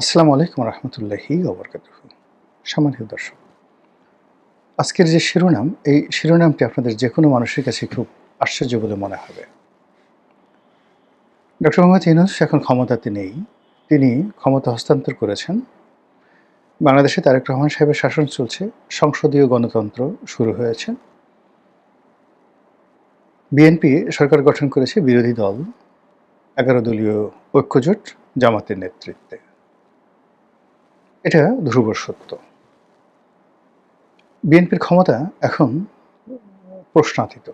আসসালামু আলাইকুম রহমতুল্লাহি ওবরকাতুহু। সম্মানিত দর্শক, আজকের যে শিরোনাম, এই শিরোনামটি আপনাদের যে কোনো মানুষের কাছে খুব আশ্চর্য বলে মনে হবে। ডক্টর মোহাম্মদ ইউনূস এখন ক্ষমতাতে নেই। তিনি ক্ষমতা হস্তান্তর করেছেন। বাংলাদেশে তারেক রহমান সাহেবের শাসন চলছে, সংসদীয় গণতন্ত্র শুরু হয়েছে। বিএনপি সরকার গঠন করেছে বিরোধী দল ১১ দলীয় ঐক্যজোট জামাতের নেতৃত্বে। এটা ধ্রুব সত্য। বিএনপির ক্ষমতা এখন প্রশ্নাতীত।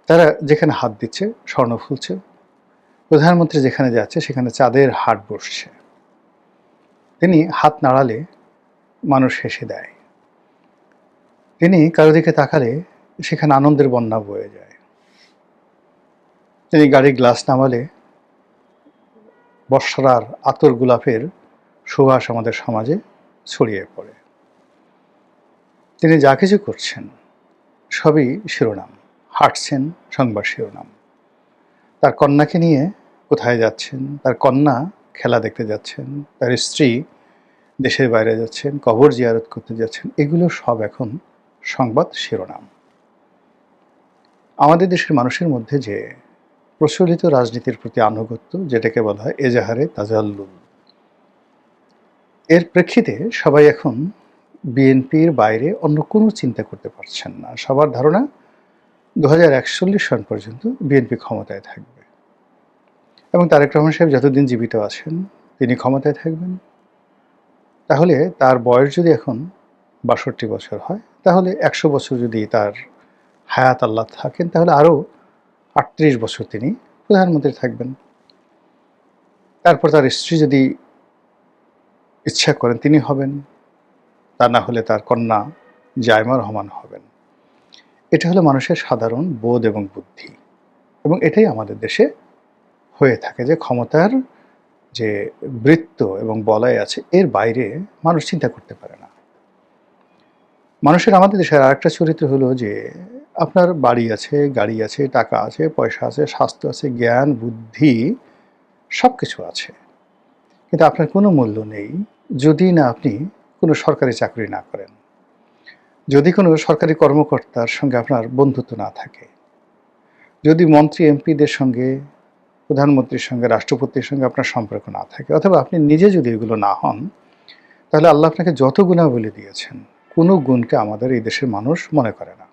তারা যেখানে হাত দিচ্ছে স্বর্ণ ফুলছে, প্রধানমন্ত্রী যেখানে যাচ্ছে সেখানে চাঁদের হাট বসছে। তিনি হাত নাড়ালে মানুষ হেসে দেয়, তিনি কারো দিকে তাকালে সেখানে আনন্দের বন্যা বয়ে যায়। তিনি গাড়ির গ্লাস নামালে বর্ষার আতর গোলাপের সুবাস আমাদের সমাজে ছড়িয়ে পড়ে। তিনি যা কিছু করছেন সবই শিরোনাম, হাঁটছেন সংবাদ শিরোনাম। তার কন্যাকে নিয়ে কোথায় যাচ্ছেন, তার কন্যা খেলা দেখতে যাচ্ছেন, তার স্ত্রী দেশের বাইরে যাচ্ছেন, কবর জিয়ারত করতে যাচ্ছেন, এগুলো সব এখন সংবাদ শিরোনাম। আমাদের দেশের মানুষের মধ্যে যে প্রচলিত রাজনীতির প্রতি আনুগত্য, যেটাকে বলা হয় এজাহারে তাজাল্লুল, এর প্রেক্ষিতে সবাই এখন বিএনপির বাইরে অন্য কোনো চিন্তা করতে পারছেন না। সবার ধারণা 2041 সন পর্যন্ত বিএনপি ক্ষমতায় থাকবে এবং তারেক রহমান সাহেব যতদিন জীবিত আছেন তিনি ক্ষমতায় থাকবেন। তাহলে তার বয়স যদি এখন ৬২ বছর হয়, তাহলে ১০০ বছর যদি তার হায়াত আল্লাহ থাকেন, তাহলে আরও ৩৮ বছর তিনি প্রধানমন্ত্রী থাকবেন। তারপর তার স্ত্রী যদি ইচ্ছা করেন তিনি হবেন, তা না হলে তার কন্যা জায়মা রহমান হবেন। এটা হলো মানুষের সাধারণ বোধ এবং বুদ্ধি, এবং এটাই আমাদের দেশে হয়ে থাকে যে ক্ষমতার যে বৃত্ত এবং বলয় আছে এর বাইরে মানুষ চিন্তা করতে পারে না। মানুষের আমাদের দেশের আরেকটা চরিত্র হলো যে আপনার বাড়ি আছে, গাড়ি আছে, টাকা আছে, পয়সা আছে, স্বাস্থ্য আছে, জ্ঞান বুদ্ধি সব কিছু আছে, কিন্তু আপনার কোনো মূল্য নেই যদি না আপনি কোনো সরকারি চাকরি না করেন, যদি কোনো সরকারি কর্মকর্তার সঙ্গে আপনার বন্ধুত্ব না থাকে, যদি মন্ত্রী এমপিদের সঙ্গে, প্রধানমন্ত্রীর সঙ্গে, রাষ্ট্রপতির সঙ্গে আপনার সম্পর্ক না থাকে, অথবা আপনি নিজে যদি এগুলো না হন, তাহলে আল্লাহ আপনাকে যত গুণাবলী দিয়েছেন কোনো গুণকে আমাদের এই দেশের মানুষ মনে করে না।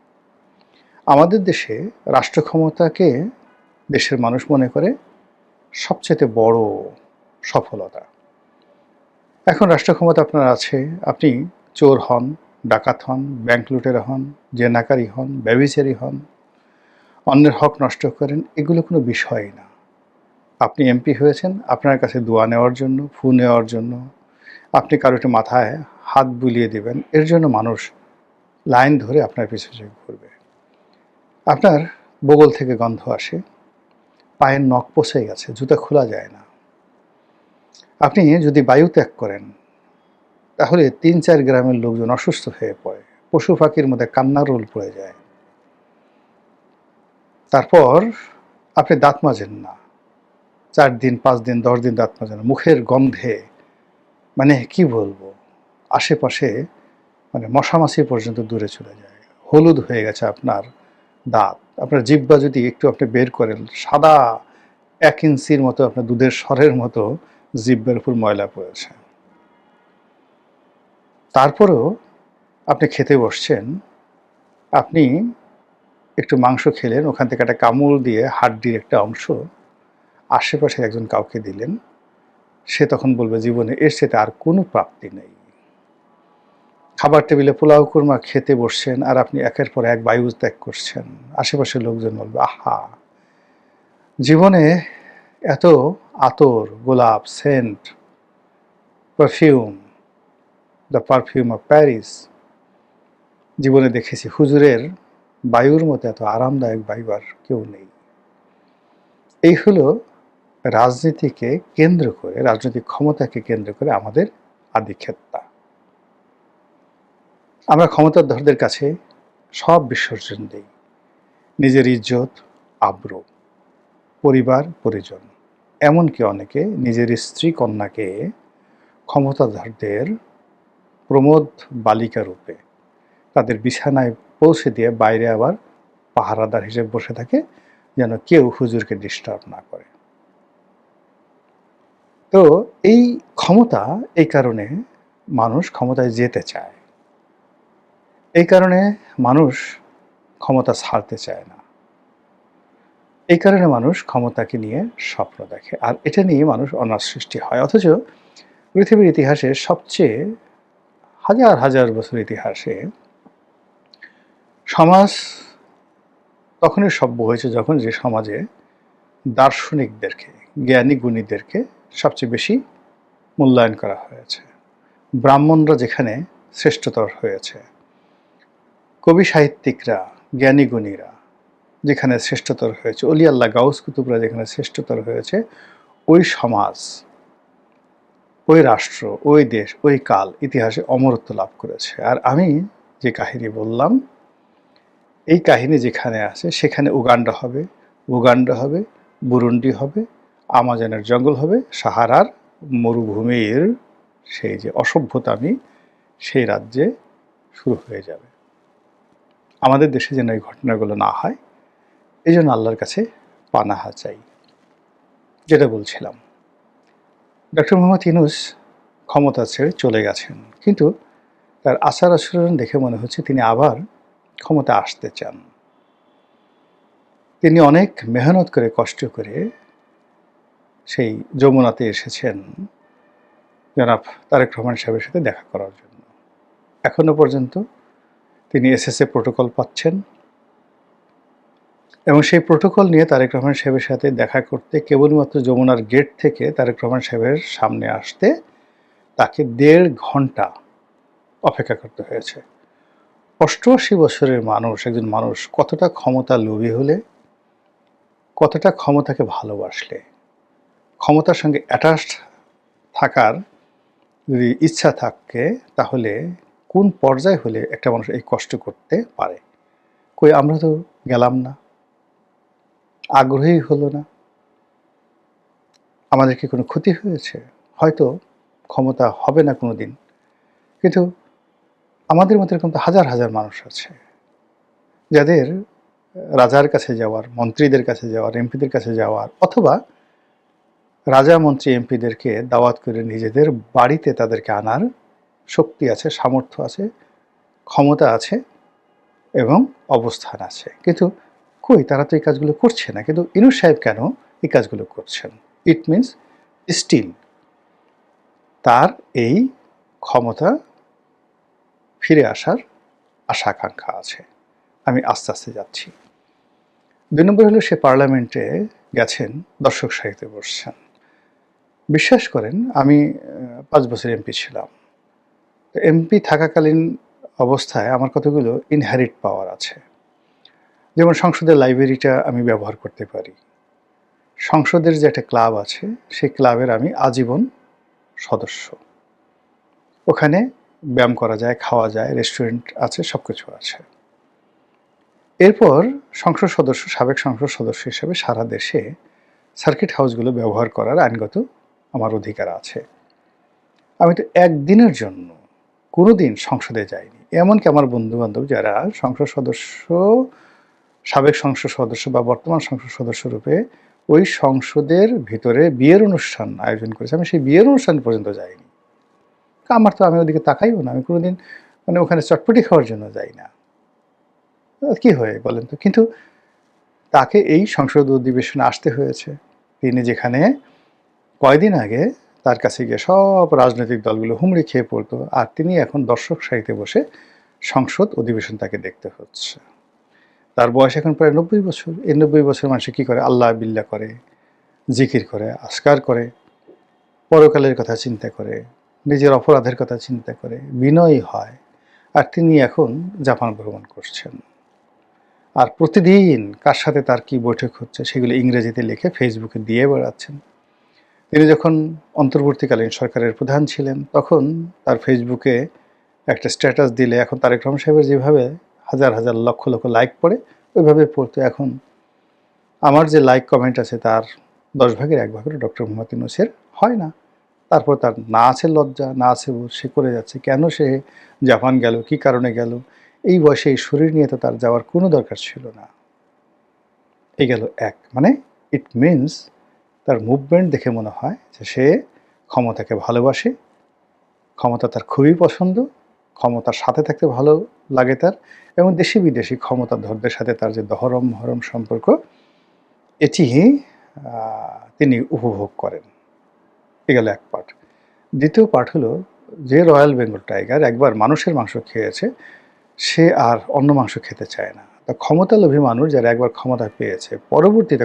আমাদের দেশে রাষ্ট্র ক্ষমতাকে দেশের মানুষ মনে করে সবচেয়ে বড় সফলতা। এখন রাষ্ট্র ক্ষমতা আপনার আছে, আপনি চোর হন, ডাকাত হন, ব্যাংক লুটেরা হন, জেনাকারী হন, ব্যভিচারী হন, অন্যের হক নষ্ট করেন, এগুলো কোনো বিষয়ই না। আপনি এমপি হয়েছেন আপনার কাছে দোয়া নেওয়ার জন্য, ফু নেওয়ার জন্য, আপনি কারোটি মাথায় হাত বুলিয়ে দেবেন, এর জন্য মানুষ লাইন ধরে আপনার পিছনে ঘুরবে। আপনার বগল থেকে গন্ধ আসে, পায়ের নখ পচে গেছে, জুতা খোলা যায় না। আপনি যদি বায়ু ত্যাগ করেন তাহলে ৩-৪ গ্রামের লোকজন অসুস্থ হয়ে পড়ে, পশু পাখির মধ্যে কান্নার রোল পড়ে যায়। তারপর আপনি দাঁত মাজেন না, ৪ দিন, ৫ দিন, ১০ দিন দাঁত মাজেন না, মুখের গন্ধে মানে কি বলবো, আশেপাশে মানে মশামাছি পর্যন্ত দূরে চলে যায়। হলুদ হয়ে গেছে আপনার দাঁত, আপনার জিহ্বা যদি একটু আপনি বের করেন, সাদা ১ ইঞ্চির মতো আপনার দুধের স্বরের মতো জিহ্বার উপর ময়লা পড়েছে। তারপরেও আপনি খেতে বসছেন, আপনি একটু মাংস খেলেন, ওখান থেকে একটা কামড় দিয়ে হাড্ডির একটা অংশ আশেপাশের একজন কাউকে দিলেন, সে তখন বলবে জীবনে এর সাথে আর কোনো প্রাপ্তি নেই। খাবার টেবিলে পোলাও কুরমা খেতে বসছেন আর আপনি একের পর এক বায়ু ত্যাগ করছেন, আশেপাশের লোকজন বলবে আহা, জীবনে এত আতর, গোলাপ, scent, perfume, the perfume of Paris জীবনে দেখেছি, হুজুরের বায়ুর মতো এত আরামদায়ক বায়ু আর কেউ নেই। এই হলো রাজনীতিকে কেন্দ্র করে, রাজনৈতিক ক্ষমতাকে কেন্দ্র করে আমাদের আধিক্ষেত্তা। আমরা ক্ষমতাধরদের কাছে সব বিসর্জন দিই, নিজের ইজ্জত, আব্রু, পরিবার, পরিজন। এমনকি অনেকে নিজের স্ত্রী কন্যাকে ক্ষমতাধরদের প্রমোদ বালিকা রূপে তাদের বিছানায় পৌঁছে দিয়ে বাইরে আবার পাহারাদার হিসেবে বসে থাকে, যেন কেউ হুজুরকে ডিস্টার্ব না করে। তো এই ক্ষমতা, এই কারণে মানুষ ক্ষমতায় যেতে চায়, এই কারণে মানুষ ক্ষমতা ছাড়তে চায় না, এই কারণে মানুষ ক্ষমতাকে নিয়ে স্বপ্ন দেখে, আর এটা নিয়ে মানুষ অনার সৃষ্টি হয়। অথচ পৃথিবীর ইতিহাসে সবচেয়ে হাজার হাজার বছর ইতিহাসে সমাজ তখনই সভ্য হয়েছে যখন যে সমাজে দার্শনিকদেরকে, জ্ঞানী গুণীদেরকে সবচেয়ে বেশি মূল্যায়ন করা হয়েছে, ব্রাহ্মণরা যেখানে শ্রেষ্ঠতর হয়েছে, কবি সাহিত্যিকরা, জ্ঞানী গুণীরা যেখানে শ্রেষ্ঠতর হয়েছে, অলি আল্লাহ গাউস কুতুবরা যেখানে শ্রেষ্ঠতর হয়েছে, ওই সমাজ, ওই রাষ্ট্র, ওই দেশ, ওই কাল ইতিহাসে অমরত্ব লাভ করেছে। আর আমি যে কাহিনী বললাম, এই কাহিনী যেখানে আছে সেখানে উগান্ডা হবে, বুরুন্ডি হবে, আমাজনের জঙ্গল হবে, সাহারার মরুভূমির সেই যে অসভ্যতামি, সেই রাজ্যে শুরু হয়ে যাবে। আমাদের দেশে যেন এই ঘটনাগুলো না হয়, এই জন্য আল্লাহর কাছে পানাহা চাই। যেটা বলছিলাম, ডক্টর মোহাম্মদ ইউনূস ক্ষমতা ছেড়ে চলে গেছেন, কিন্তু তার আচার আচরণ দেখে মনে হচ্ছে তিনি আবার ক্ষমতা আসতে চান। তিনি অনেক মেহনত করে, কষ্ট করে সেই যমুনাতে এসেছেন জনাব তারেক রহমান সাহেবের সাথে দেখা করার জন্য। এখনো পর্যন্ত তিনি এসএসএ প্রোটোকল পাচ্ছেন, এবং সেই প্রোটোকল নিয়ে তারেক রহমান সাহেবের সাথে দেখা করতে কেবলমাত্র যমুনার গেট থেকে তারেক রহমান সাহেবের সামনে আসতে তাকে 1.5 ঘন্টা অপেক্ষা করতে হয়েছে। 88 বছরের মানুষ, একজন মানুষ কতটা ক্ষমতা লোভী হলে, কতটা ক্ষমতাকে ভালোবাসলে, ক্ষমতার সঙ্গে অ্যাটাচড থাকার যদি ইচ্ছা থাকে, তাহলে কোন পর্যায়ে হলে একটা মানুষ এই কষ্ট করতে পারে? কই আমরা তো গেলাম না, আগ্রহী হলো না, আমাদের কি কোনো ক্ষতি হয়েছে? হয়তো ক্ষমতা হবে না কোনো দিন, কিন্তু আমাদের মতো এরকম তো হাজার হাজার মানুষ আছে যাদের রাজার কাছে যাওয়ার, মন্ত্রীদের কাছে যাওয়ার, এমপিদের কাছে যাওয়ার, অথবা রাজা মন্ত্রী এমপিদেরকে দাওয়াত করে নিজেদের বাড়িতে তাদেরকে আনার শক্তি আছে, সামর্থ্য আছে, ক্ষমতা আছে এবং অবস্থান আছে। কিন্তু কই, তারা তো এই কাজগুলো করছে না। কিন্তু ইউনূস সাহেব কেন এই কাজগুলো করছেন? ইট মিনস স্টিল তার এই ক্ষমতা ফিরে আসার আশা আকাঙ্ক্ষা আছে। আমি আস্তে আস্তে যাচ্ছি। 2 নম্বর হলো, সে পার্লামেন্টে গেছেন, দর্শক সারিতে বসছেন। বিশ্বাস করেন, আমি 5 বছর এমপি ছিলাম। এমপি থাকাকালীন অবস্থায় আমার কতগুলো ইনহেরিট পাওয়ার আছে। যেমন সংসদের লাইব্রেরিটা আমি ব্যবহার করতে পারি, সংসদের যে একটা ক্লাব আছে সেই ক্লাবের আমি আজীবন সদস্য। ওখানে ব্যায়াম করা যায়, খাওয়া যায়, রেস্টুরেন্ট আছে, সব কিছু আছে। এরপর সংসদ সদস্য, সাবেক সংসদ সদস্য হিসেবে সারা দেশে সার্কিট হাউসগুলো ব্যবহার করার আইনগত আমার অধিকার আছে। আমি তো একদিনের জন্য কোনোদিন সংসদে যাইনি। এমনকি আমার বন্ধুবান্ধব যারা সংসদ সদস্য, সাবেক সংসদ সদস্য বা বর্তমান সংসদ সদস্য রূপে ওই সংসদের ভিতরে বিয়ের অনুষ্ঠান আয়োজন করেছে, আমি সেই বিয়ের অনুষ্ঠান পর্যন্ত যাইনি। আমার তো, আমি ওদিকে তাকাইও না, আমি কোনোদিন মানে ওখানে চটপটি খাওয়ার জন্য যাই না। কি হয়ে বলেন তো? কিন্তু তাকে এই সংসদ অধিবেশনে আসতে হয়েছে। তিনি যেখানে কয়দিন আগে তার কাছে গিয়ে সব রাজনৈতিক দলগুলো হুমড়ি খেয়ে পড়তো, আর তিনি এখন দর্শক সারিতে বসে সংসদ অধিবেশন তাকে দেখতে হচ্ছে। তার বয়স এখন প্রায় 90 বছর। এই 90 বছর মানুষ কি করে? আল্লাহ বিল্লাহ করে, জিকির করে, আজকার করে, পরকালের কথা চিন্তা করে, নিজের অপরাধের কথা চিন্তা করে, বিনয়ী হয়। আর তিনি এখন জাপান ভ্রমণ করছেন, আর প্রতিদিন কার সাথে তার কি বৈঠক হচ্ছে সেগুলো ইংরেজিতে লিখে ফেসবুকে দিয়ে বেড়াচ্ছেন। তিনি যখন অন্তর্বর্তীকালীন সরকারের প্রধান ছিলেন, তখন তার ফেসবুকে একটা স্ট্যাটাস দিলে এখন তারেক রহমান সাহেবের যেভাবে হাজার হাজার লক্ষ লক্ষ লাইক পড়ে, ওইভাবে পড়তো। এখন আমার যে লাইক কমেন্ট আছে তার 10 ভাগের 1 ভাগেরও ডক্টর মোহাম্মদ ইউনূসের হয় না। তারপর তার না আছে লজ্জা, না আছে বোধ, সে করে যাচ্ছে। কেন সে জাপান গেল, কী কারণে গেল? এই বয়সে এই শরীর নিয়ে তো তার যাওয়ার কোনো দরকার ছিল না। এই গেল এক। মানে ইট মিনস তার মুভমেন্ট দেখে মনে হয় যে সে ক্ষমতাকে ভালোবাসে, ক্ষমতা তার খুবই পছন্দ, ক্ষমতার সাথে থাকতে ভালো লাগে তার, এবং দেশি বিদেশি ক্ষমতাধরদের সাথে তার যে দহরম মহরম সম্পর্ক, এটি তিনি উপভোগ করেন। এ গেল এক পার্ট। দ্বিতীয় পার্ট হলো, যে রয়্যাল বেঙ্গল টাইগার একবার মানুষের মাংস খেয়েছে, সে আর অন্য মাংস খেতে চায় না। তা ক্ষমতালোভী মানুষ যারা একবার ক্ষমতা পেয়েছে, পরবর্তীতে